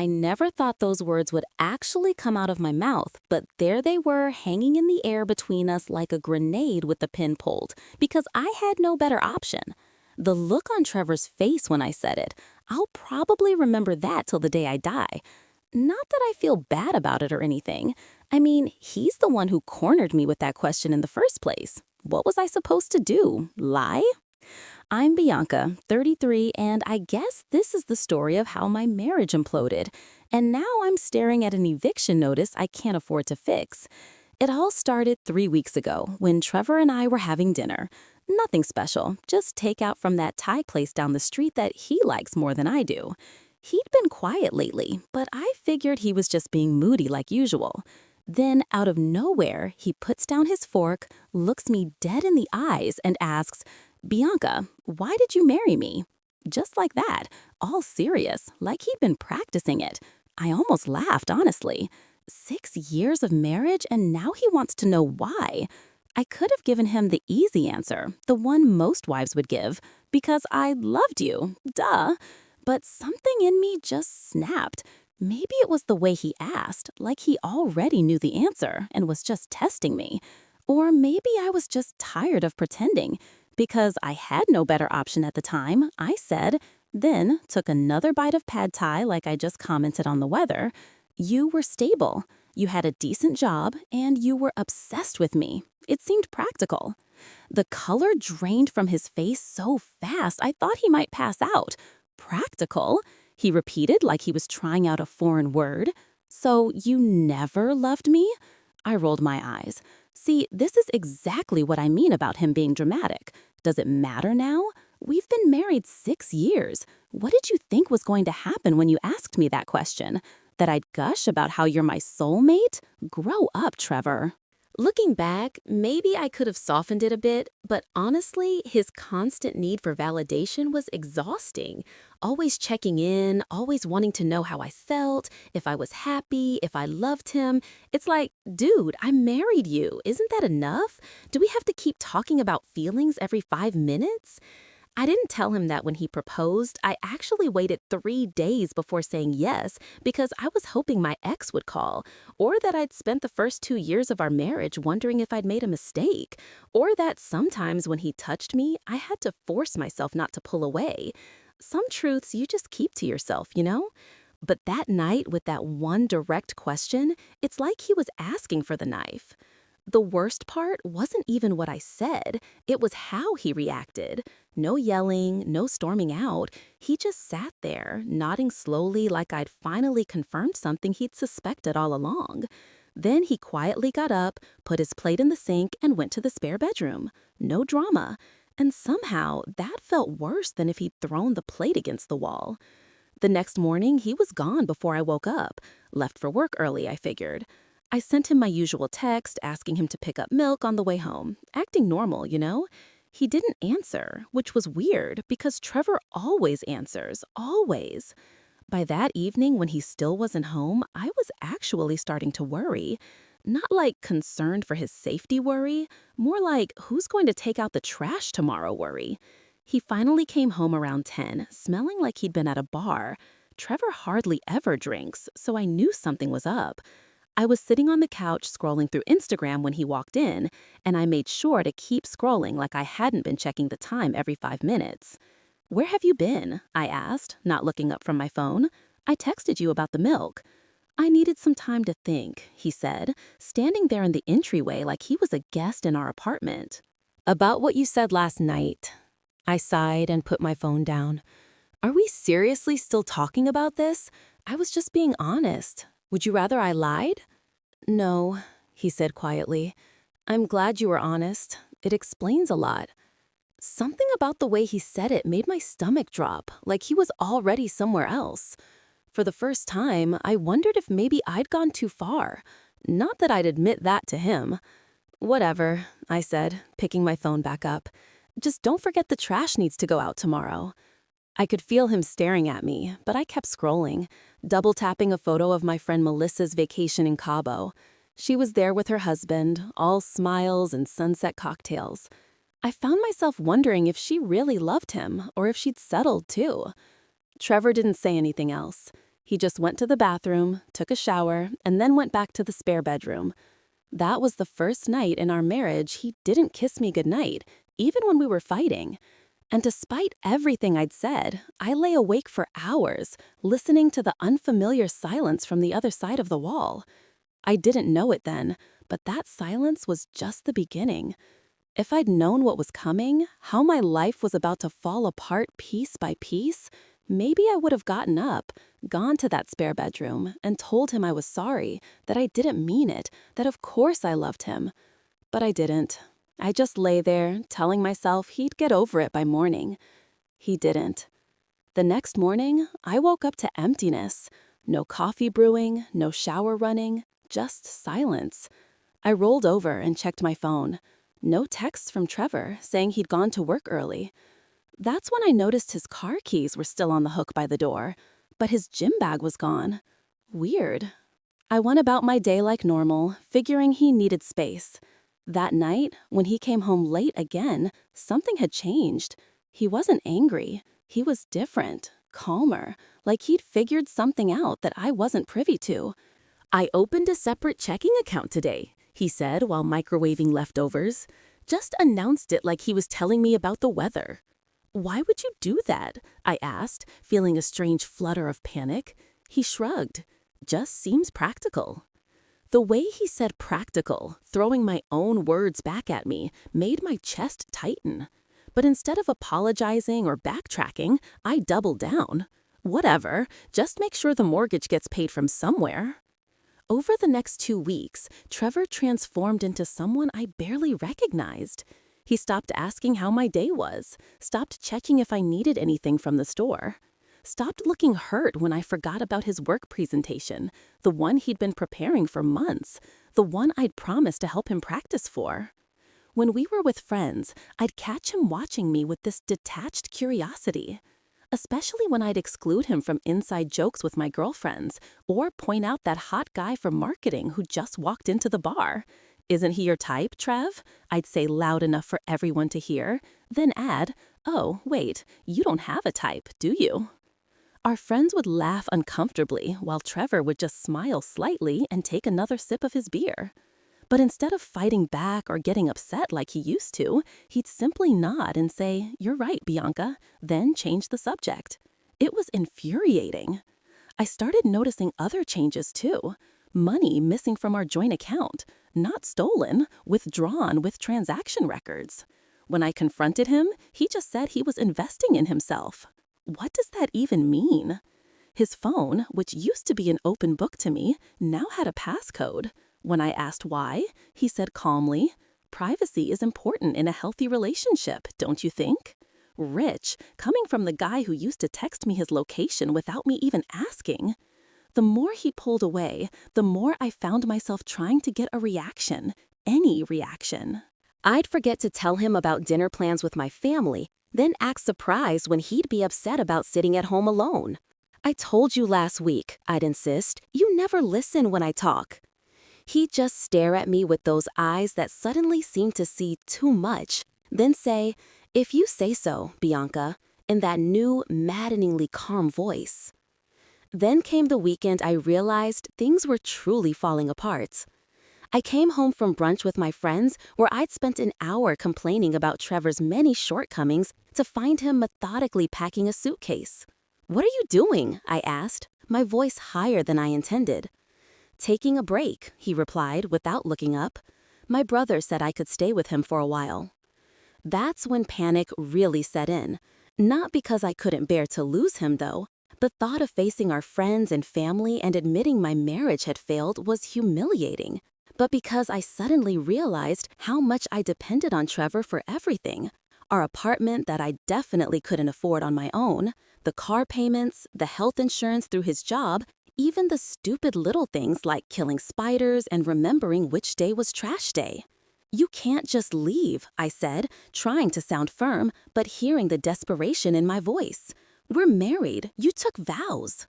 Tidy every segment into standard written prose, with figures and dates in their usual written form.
I never thought those words would actually come out of my mouth, but there they were hanging in the air between us like a grenade with the pin pulled, because I had no better option. The look on Trevor's face when I said it, I'll probably remember that till the day I die. Not that I feel bad about it or anything. I mean, he's the one who cornered me with that question in the first place. What was I supposed to do? Lie? I'm Bianca, 33, and I guess this is the story of how my marriage imploded. And now I'm staring at an eviction notice I can't afford to fix. It all started 3 weeks ago when Trevor and I were having dinner. Nothing special, just takeout from that Thai place down the street that he likes more than I do. He'd been quiet lately, but I figured he was just being moody like usual. Then, out of nowhere, he puts down his fork, looks me dead in the eyes, and asks, "Bianca, why did you marry me?" Just like that, all serious, like he'd been practicing it. I almost laughed, honestly. 6 years of marriage, and now he wants to know why. I could have given him the easy answer, the one most wives would give, because I loved you, duh. But something in me just snapped. Maybe it was the way he asked, like he already knew the answer and was just testing me. Or maybe I was just tired of pretending. Because I had no better option at the time, I said, then took another bite of pad thai like I just commented on the weather. You were stable, you had a decent job, and you were obsessed with me. It seemed practical. The color drained from his face so fast I thought he might pass out. Practical? He repeated like he was trying out a foreign word. So you never loved me? I rolled my eyes. See, this is exactly what I mean about him being dramatic. Does it matter now? We've been married 6 years. What did you think was going to happen when you asked me that question? That I'd gush about how you're my soulmate? Grow up, Trevor. Looking back, maybe I could have softened it a bit, but honestly, his constant need for validation was exhausting. Always checking in, always wanting to know how I felt, if I was happy, if I loved him. It's like, dude, I married you. Isn't that enough? Do we have to keep talking about feelings every 5 minutes? I didn't tell him that when he proposed. I actually waited 3 days before saying yes because I was hoping my ex would call, or that I'd spent the first 2 years of our marriage wondering if I'd made a mistake, or that sometimes when he touched me, I had to force myself not to pull away. Some truths you just keep to yourself, you know? But that night, with that one direct question, it's like he was asking for the knife. The worst part wasn't even what I said, it was how he reacted. No yelling, no storming out. He just sat there, nodding slowly like I'd finally confirmed something he'd suspected all along. Then he quietly got up, put his plate in the sink, and went to the spare bedroom. No drama. And somehow, that felt worse than if he'd thrown the plate against the wall. The next morning, he was gone before I woke up. Left for work early, I figured. I sent him my usual text asking him to pick up milk on the way home, acting normal, you know? He didn't answer, which was weird because Trevor always answers, always. By that evening, when he still wasn't home, I was actually starting to worry. Not like concerned for his safety worry, more like who's going to take out the trash tomorrow worry. He finally came home around 10, smelling like he'd been at a bar. Trevor hardly ever drinks, so I knew something was up. I was sitting on the couch scrolling through Instagram when he walked in, and I made sure to keep scrolling like I hadn't been checking the time every 5 minutes. "Where have you been?" I asked, not looking up from my phone. "I texted you about the milk." "I needed some time to think," he said, standing there in the entryway like he was a guest in our apartment. "About what you said last night." I sighed and put my phone down. "Are we seriously still talking about this? I was just being honest. Would you rather I lied?" "No," he said quietly. "I'm glad you were honest. It explains a lot." Something about the way he said it made my stomach drop, like he was already somewhere else. For the first time, I wondered if maybe I'd gone too far. Not that I'd admit that to him. "Whatever," I said, picking my phone back up. "Just don't forget the trash needs to go out tomorrow." I could feel him staring at me, but I kept scrolling, double-tapping a photo of my friend Melissa's vacation in Cabo. She was there with her husband, all smiles and sunset cocktails. I found myself wondering if she really loved him or if she'd settled too. Trevor didn't say anything else. He just went to the bathroom, took a shower, and then went back to the spare bedroom. That was the first night in our marriage he didn't kiss me goodnight, even when we were fighting. And despite everything I'd said, I lay awake for hours, listening to the unfamiliar silence from the other side of the wall. I didn't know it then, but that silence was just the beginning. If I'd known what was coming, how my life was about to fall apart piece by piece, maybe I would have gotten up, gone to that spare bedroom, and told him I was sorry, that I didn't mean it, that of course I loved him. But I didn't. I just lay there, telling myself he'd get over it by morning. He didn't. The next morning, I woke up to emptiness. No coffee brewing, no shower running, just silence. I rolled over and checked my phone. No texts from Trevor saying he'd gone to work early. That's when I noticed his car keys were still on the hook by the door, but his gym bag was gone. Weird. I went about my day like normal, figuring he needed space. That night, when he came home late again, something had changed. He wasn't angry. He was different, calmer, like he'd figured something out that I wasn't privy to. "I opened a separate checking account today," he said while microwaving leftovers. Just announced it like he was telling me about the weather. "Why would you do that?" I asked, feeling a strange flutter of panic. He shrugged. "Just seems practical." The way he said practical, throwing my own words back at me, made my chest tighten. But instead of apologizing or backtracking, I doubled down. Whatever, just make sure the mortgage gets paid from somewhere. Over the next 2 weeks, Trevor transformed into someone I barely recognized. He stopped asking how my day was, stopped checking if I needed anything from the store, stopped looking hurt when I forgot about his work presentation, the one he'd been preparing for months, the one I'd promised to help him practice for. When we were with friends, I'd catch him watching me with this detached curiosity, especially when I'd exclude him from inside jokes with my girlfriends or point out that hot guy from marketing who just walked into the bar. "Isn't he your type, Trev?" I'd say loud enough for everyone to hear, then add, "Oh, wait, you don't have a type, do you?" Our friends would laugh uncomfortably while Trevor would just smile slightly and take another sip of his beer. But instead of fighting back or getting upset like he used to, he'd simply nod and say, "You're right, Bianca," then change the subject. It was infuriating. I started noticing other changes too. Money missing from our joint account, not stolen, withdrawn with transaction records. When I confronted him, he just said he was investing in himself. What does that even mean? His phone, which used to be an open book to me, now had a passcode. When I asked why, he said calmly, "Privacy is important in a healthy relationship, don't you think?" Rich, coming from the guy who used to text me his location without me even asking. The more he pulled away, the more I found myself trying to get a reaction, any reaction. I'd forget to tell him about dinner plans with my family, then act surprised when he'd be upset about sitting at home alone. "I told you last week," I'd insist. "You never listen when I talk." He'd just stare at me with those eyes that suddenly seemed to see too much, then say, "If you say so, Bianca," in that new, maddeningly calm voice. Then came the weekend I realized things were truly falling apart. I came home from brunch with my friends where I'd spent an hour complaining about Trevor's many shortcomings to find him methodically packing a suitcase. "What are you doing?" I asked, my voice higher than I intended. "Taking a break," he replied without looking up. My brother said I could stay with him for a while. That's when panic really set in. Not because I couldn't bear to lose him, though. The thought of facing our friends and family and admitting my marriage had failed was humiliating. But because I suddenly realized how much I depended on Trevor for everything. Our apartment that I definitely couldn't afford on my own, the car payments, the health insurance through his job, even the stupid little things like killing spiders and remembering which day was trash day. "You can't just leave," I said, trying to sound firm, but hearing the desperation in my voice. "We're married. You took vows."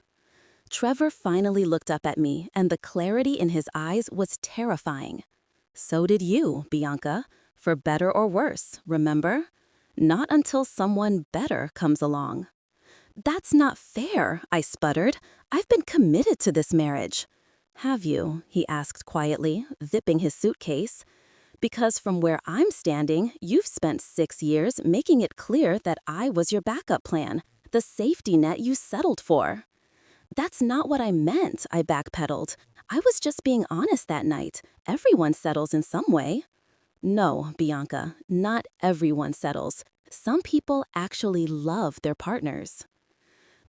Trevor finally looked up at me, and the clarity in his eyes was terrifying. "So did you, Bianca, for better or worse, remember? Not until someone better comes along." That's not fair, I sputtered. I've been committed to this marriage. Have you? He asked quietly, zipping his suitcase. Because from where I'm standing, you've spent 6 years making it clear that I was your backup plan, the safety net you settled for. That's not what I meant, I backpedaled. I was just being honest that night. Everyone settles in some way. No, Bianca, not everyone settles. Some people actually love their partners.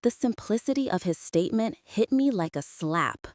The simplicity of his statement hit me like a slap.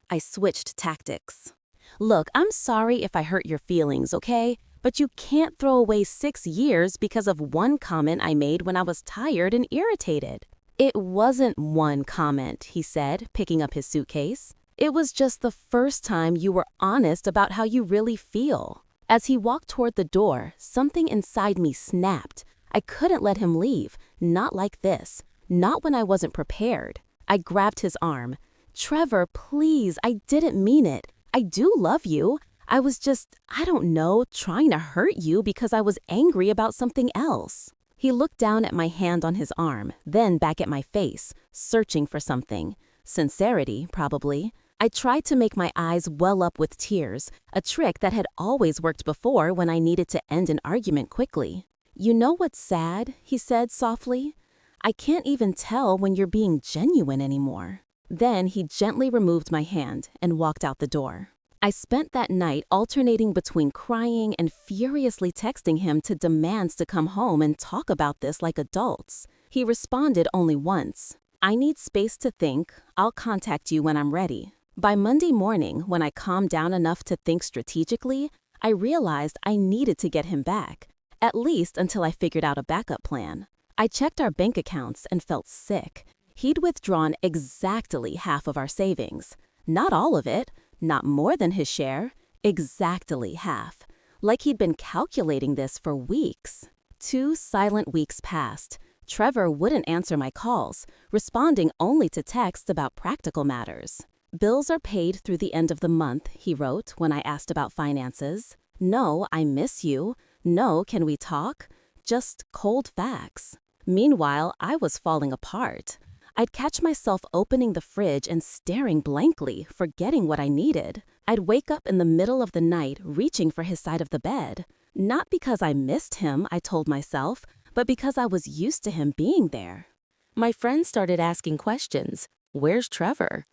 I switched tactics. Look, I'm sorry if I hurt your feelings, okay? But you can't throw away 6 years because of one comment I made when I was tired and irritated. It wasn't one comment, he said, picking up his suitcase. It was just the first time you were honest about how you really feel. As he walked toward the door, something inside me snapped. I couldn't let him leave, not like this, not when I wasn't prepared. I grabbed his arm. Trevor, please, I didn't mean it. I do love you. I was just, I don't know, trying to hurt you because I was angry about something else. He looked down at my hand on his arm, then back at my face, searching for something. Sincerity, probably. I tried to make my eyes well up with tears, a trick that had always worked before when I needed to end an argument quickly. You know what's sad? He said softly. I can't even tell when you're being genuine anymore. Then he gently removed my hand and walked out the door. I spent that night alternating between crying and furiously texting him to demands to come home and talk about this like adults. He responded only once. I need space to think. I'll contact you when I'm ready. By Monday morning, when I calmed down enough to think strategically, I realized I needed to get him back, at least until I figured out a backup plan. I checked our bank accounts and felt sick. He'd withdrawn exactly half of our savings. Not all of it, not more than his share, exactly half. Like he'd been calculating this for weeks. 2 silent weeks passed. Trevor wouldn't answer my calls, responding only to texts about practical matters. Bills are paid through the end of the month, he wrote when I asked about finances. No, I miss you. No, can we talk? Just cold facts. Meanwhile, I was falling apart. I'd catch myself opening the fridge and staring blankly, forgetting what I needed. I'd wake up in the middle of the night reaching for his side of the bed. Not because I missed him, I told myself, but because I was used to him being there. My friends started asking questions. Where's Trevor?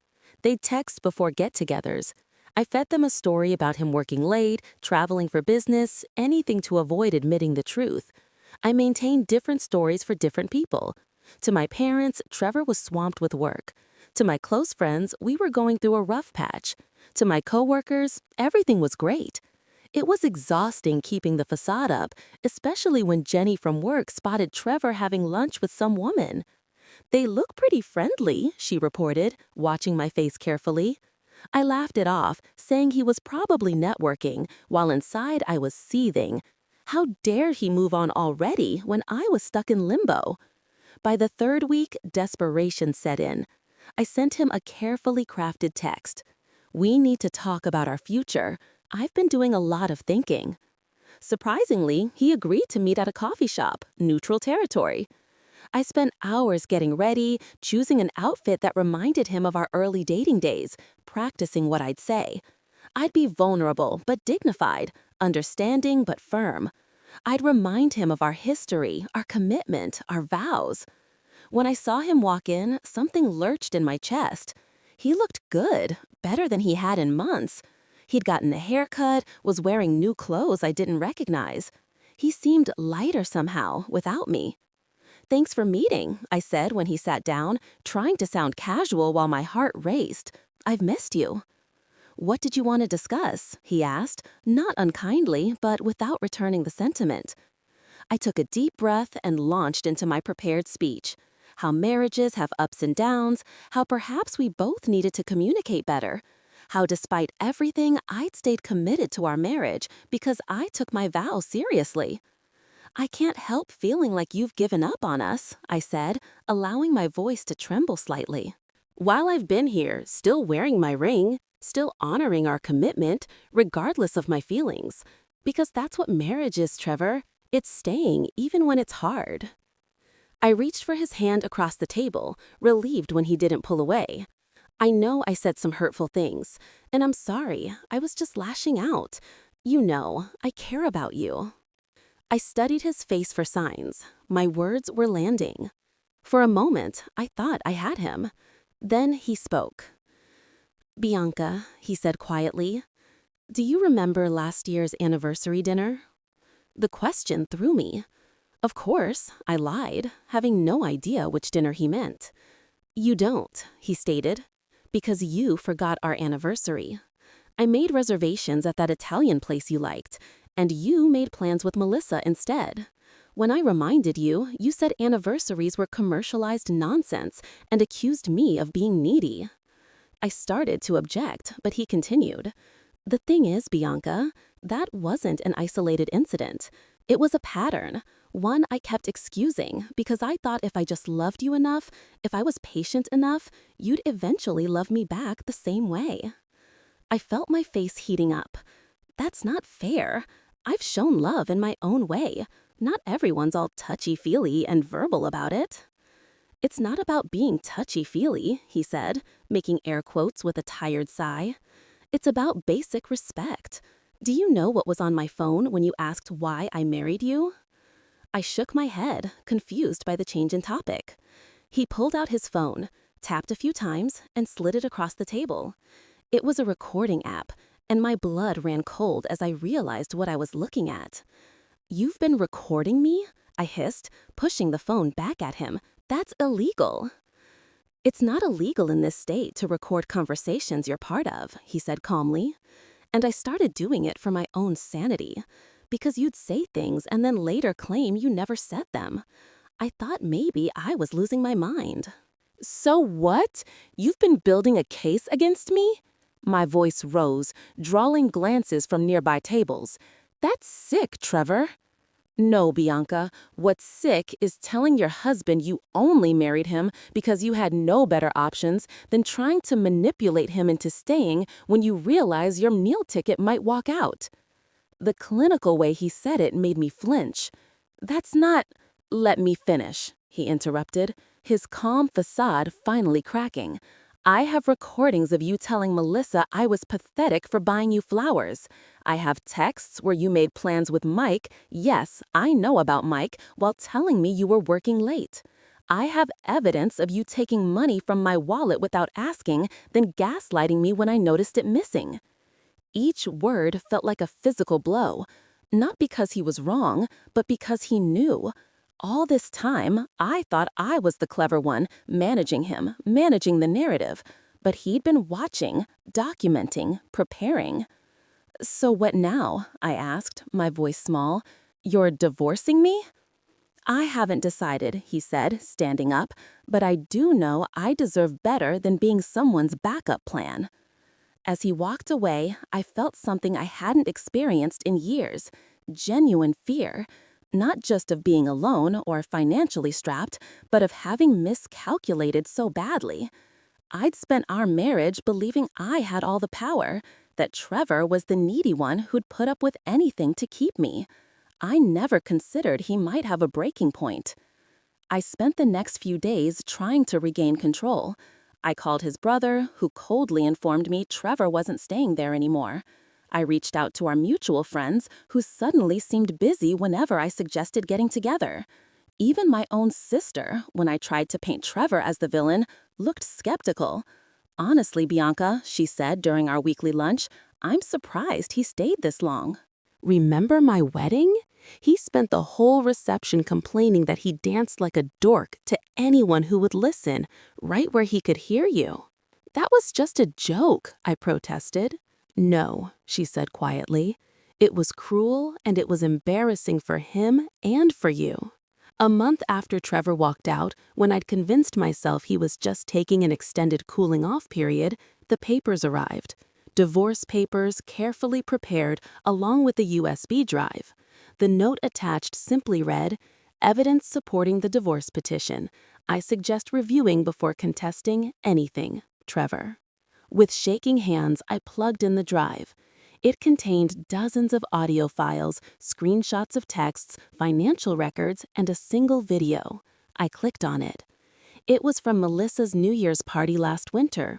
They'd text before get-togethers. I fed them a story about him working late, traveling for business, anything to avoid admitting the truth. I maintained different stories for different people. To my parents, Trevor was swamped with work. To my close friends, we were going through a rough patch. To my coworkers, everything was great. It was exhausting keeping the facade up, especially when Jenny from work spotted Trevor having lunch with some woman. They look pretty friendly, she reported, watching my face carefully. I laughed it off, saying he was probably networking, while inside I was seething. How dare he move on already when I was stuck in limbo? By the 3rd week, desperation set in. I sent him a carefully crafted text. We need to talk about our future. I've been doing a lot of thinking. Surprisingly, he agreed to meet at a coffee shop, neutral territory. I spent hours getting ready, choosing an outfit that reminded him of our early dating days, practicing what I'd say. I'd be vulnerable but dignified, understanding but firm. I'd remind him of our history, our commitment, our vows. When I saw him walk in, something lurched in my chest. He looked good, better than he had in months. He'd gotten a haircut, was wearing new clothes I didn't recognize. He seemed lighter somehow, without me. Thanks for meeting, I said when he sat down, trying to sound casual while my heart raced. I've missed you. What did you want to discuss? He asked, not unkindly, but without returning the sentiment. I took a deep breath and launched into my prepared speech. How marriages have ups and downs, how perhaps we both needed to communicate better, how despite everything I'd stayed committed to our marriage because I took my vows seriously. I can't help feeling like you've given up on us, I said, allowing my voice to tremble slightly. While I've been here, still wearing my ring, still honoring our commitment, regardless of my feelings. Because that's what marriage is, Trevor. It's staying even when it's hard. I reached for his hand across the table, relieved when he didn't pull away. I know I said some hurtful things, and I'm sorry, I was just lashing out. You know, I care about you. I studied his face for signs. My words were landing. For a moment, I thought I had him. Then he spoke. "Bianca," he said quietly, "do you remember last year's anniversary dinner?" The question threw me. Of course, I lied, having no idea which dinner he meant. "You don't," he stated, "because you forgot our anniversary. I made reservations at that Italian place you liked, and you made plans with Melissa instead. When I reminded you, you said anniversaries were commercialized nonsense and accused me of being needy." I started to object, but he continued. "The thing is, Bianca, that wasn't an isolated incident. It was a pattern, one I kept excusing because I thought if I just loved you enough, if I was patient enough, you'd eventually love me back the same way." I felt my face heating up. That's not fair. I've shown love in my own way. Not everyone's all touchy-feely and verbal about it. "It's not about being touchy-feely," he said, making air quotes with a tired sigh. "It's about basic respect. Do you know what was on my phone when you asked why I married you?" I shook my head, confused by the change in topic. He pulled out his phone, tapped a few times, and slid it across the table. It was a recording app, and my blood ran cold as I realized what I was looking at. "You've been recording me?" I hissed, pushing the phone back at him. "That's illegal." "It's not illegal in this state to record conversations you're part of," he said calmly. "And I started doing it for my own sanity. Because you'd say things and then later claim you never said them. I thought maybe I was losing my mind." "So what? You've been building a case against me?" My voice rose, drawing glances from nearby tables. "That's sick, Trevor." "No, Bianca. What's sick is telling your husband you only married him because you had no better options than trying to manipulate him into staying when you realize your meal ticket might walk out." The clinical way he said it made me flinch. "That's not—" "Let me finish," he interrupted, his calm facade finally cracking. "I have recordings of you telling Melissa I was pathetic for buying you flowers. I have texts where you made plans with Mike, yes, I know about Mike, while telling me you were working late. I have evidence of you taking money from my wallet without asking, then gaslighting me when I noticed it missing." Each word felt like a physical blow, not because he was wrong, but because he knew. All this time, I thought I was the clever one, managing him, managing the narrative. But he'd been watching, documenting, preparing. "So what now?" I asked, my voice small. "You're divorcing me?" "I haven't decided," he said, standing up, "but I do know I deserve better than being someone's backup plan." As he walked away, I felt something I hadn't experienced in years, genuine fear, not just of being alone or financially strapped, but of having miscalculated so badly. I'd spent our marriage believing I had all the power, that Trevor was the needy one who'd put up with anything to keep me. I never considered he might have a breaking point. I spent the next few days trying to regain control. I called his brother, who coldly informed me Trevor wasn't staying there anymore. I reached out to our mutual friends, who suddenly seemed busy whenever I suggested getting together. Even my own sister, when I tried to paint Trevor as the villain, looked skeptical. "Honestly, Bianca," she said during our weekly lunch, "I'm surprised he stayed this long." Remember my wedding? He spent the whole reception complaining that he danced like a dork to anyone who would listen, right where he could hear you. "That was just a joke," I protested. "No," she said quietly. "It was cruel and it was embarrassing for him and for you." A month after Trevor walked out, when I'd convinced myself he was just taking an extended cooling-off period, the papers arrived. Divorce papers carefully prepared along with a USB drive. The note attached simply read, "Evidence supporting the divorce petition. I suggest reviewing before contesting anything. Trevor." With shaking hands, I plugged in the drive. It contained dozens of audio files, screenshots of texts, financial records, and a single video. I clicked on it. It was from Melissa's New Year's party last winter.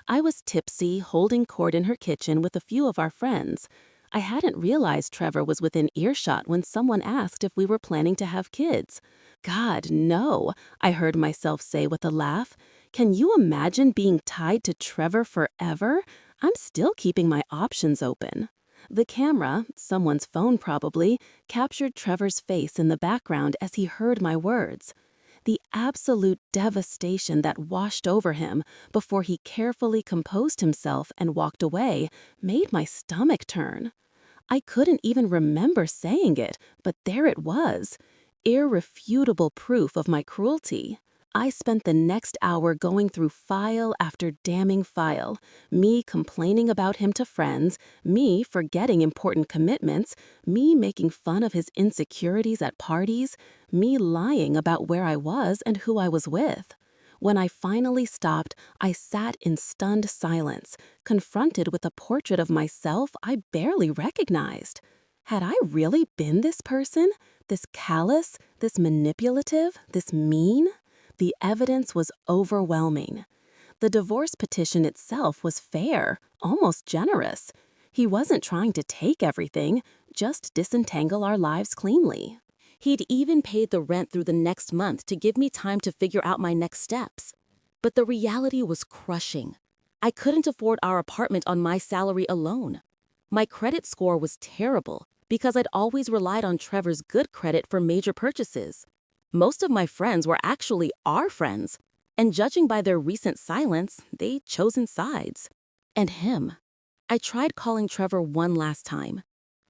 I was tipsy, holding court in her kitchen with a few of our friends. I hadn't realized Trevor was within earshot when someone asked if we were planning to have kids. God, no, I heard myself say with a laugh. Can you imagine being tied to Trevor forever? I'm still keeping my options open. The camera, someone's phone probably, captured Trevor's face in the background as he heard my words. The absolute devastation that washed over him before he carefully composed himself and walked away made my stomach turn. I couldn't even remember saying it, but there it was. Irrefutable proof of my cruelty. I spent the next hour going through file after damning file, me complaining about him to friends, me forgetting important commitments, me making fun of his insecurities at parties, me lying about where I was and who I was with. When I finally stopped, I sat in stunned silence, confronted with a portrait of myself I barely recognized. Had I really been this person? This callous? This manipulative? This mean? The evidence was overwhelming. The divorce petition itself was fair, almost generous. He wasn't trying to take everything, just disentangle our lives cleanly. He'd even paid the rent through the next month to give me time to figure out my next steps. But the reality was crushing. I couldn't afford our apartment on my salary alone. My credit score was terrible because I'd always relied on Trevor's good credit for major purchases. Most of my friends were actually our friends, and judging by their recent silence, they'd chosen sides. And him. I tried calling Trevor one last time.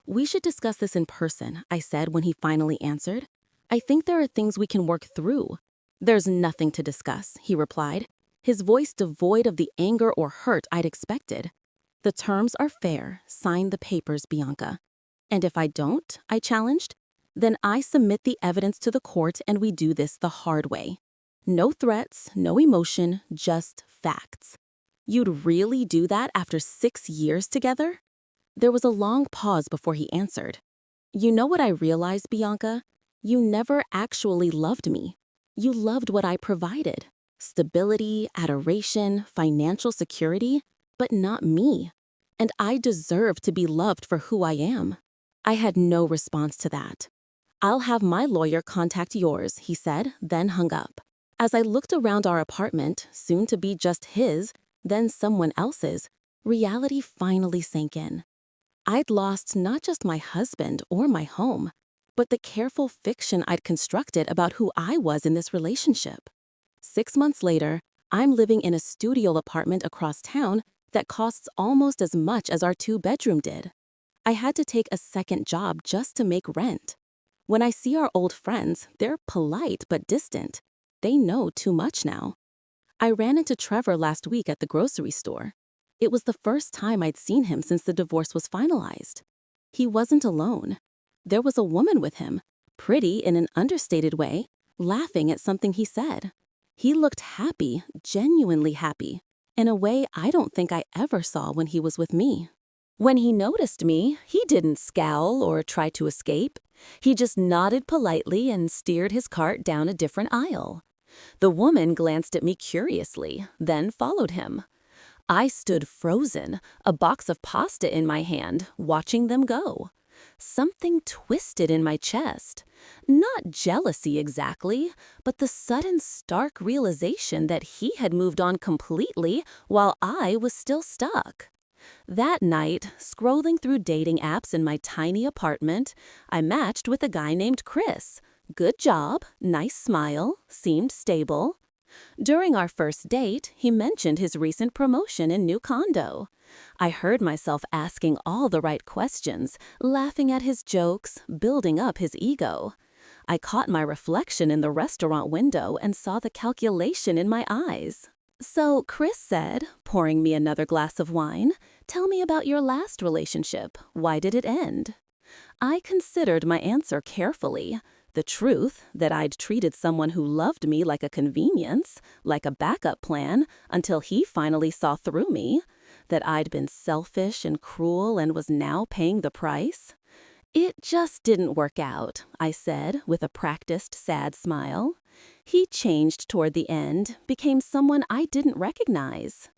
"We should discuss this in person," I said when he finally answered. "I think there are things we can work through." "There's nothing to discuss," he replied, his voice devoid of the anger or hurt I'd expected. "The terms are fair. Sign the papers, Bianca." "And if I don't," I challenged, "then I submit the evidence to the court and we do this the hard way. No threats, no emotion, just facts." "You'd really do that after 6 years together?" There was a long pause before he answered. "You know what I realized, Bianca? You never actually loved me. You loved what I provided. Stability, adoration, financial security, but not me. And I deserve to be loved for who I am." I had no response to that. "I'll have my lawyer contact yours," he said, then hung up. As I looked around our apartment, soon to be just his, then someone else's, reality finally sank in. I'd lost not just my husband or my home, but the careful fiction I'd constructed about who I was in this relationship. 6 months later, I'm living in a studio apartment across town that costs almost as much as our 2-bedroom did. I had to take a second job just to make rent. When I see our old friends, they're polite but distant. They know too much now. I ran into Trevor last week at the grocery store. It was the first time I'd seen him since the divorce was finalized. He wasn't alone. There was a woman with him, pretty in an understated way, laughing at something he said. He looked happy, genuinely happy, in a way I don't think I ever saw when he was with me. When he noticed me, he didn't scowl or try to escape. He just nodded politely and steered his cart down a different aisle. The woman glanced at me curiously, then followed him. I stood frozen, a box of pasta in my hand, watching them go. Something twisted in my chest. Not jealousy exactly, but the sudden stark realization that he had moved on completely while I was still stuck. That night, scrolling through dating apps in my tiny apartment, I matched with a guy named Chris. Good job, nice smile, seemed stable. During our first date, he mentioned his recent promotion and new condo. I heard myself asking all the right questions, laughing at his jokes, building up his ego. I caught my reflection in the restaurant window and saw the calculation in my eyes. "So Chris said, pouring me another glass of wine, 'Tell me about your last relationship. Why did it end?' I considered my answer carefully. The truth, that I'd treated someone who loved me like a convenience, like a backup plan, until he finally saw through me. That I'd been selfish and cruel and was now paying the price. It just didn't work out, I said with a practiced sad smile. He changed toward the end, became someone I didn't recognize.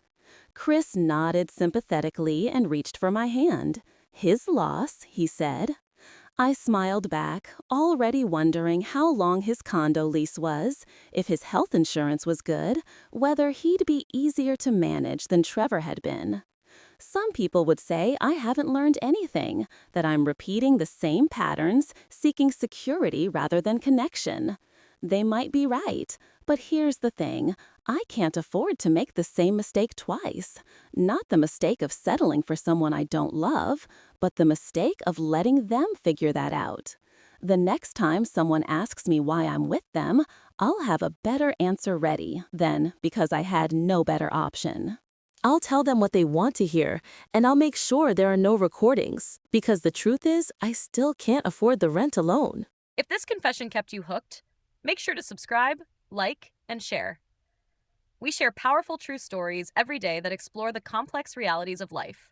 Chris nodded sympathetically and reached for my hand. His loss, he said. I smiled back, already wondering how long his condo lease was, if his health insurance was good, whether he'd be easier to manage than Trevor had been. Some people would say I haven't learned anything, that I'm repeating the same patterns, seeking security rather than connection. They might be right, but here's the thing. I can't afford to make the same mistake twice. Not the mistake of settling for someone I don't love, but the mistake of letting them figure that out. The next time someone asks me why I'm with them, I'll have a better answer ready than because I had no better option. I'll tell them what they want to hear, and I'll make sure there are no recordings, because the truth is, I still can't afford the rent alone. If this confession kept you hooked, make sure to subscribe, like, and share. We share powerful true stories every day that explore the complex realities of life.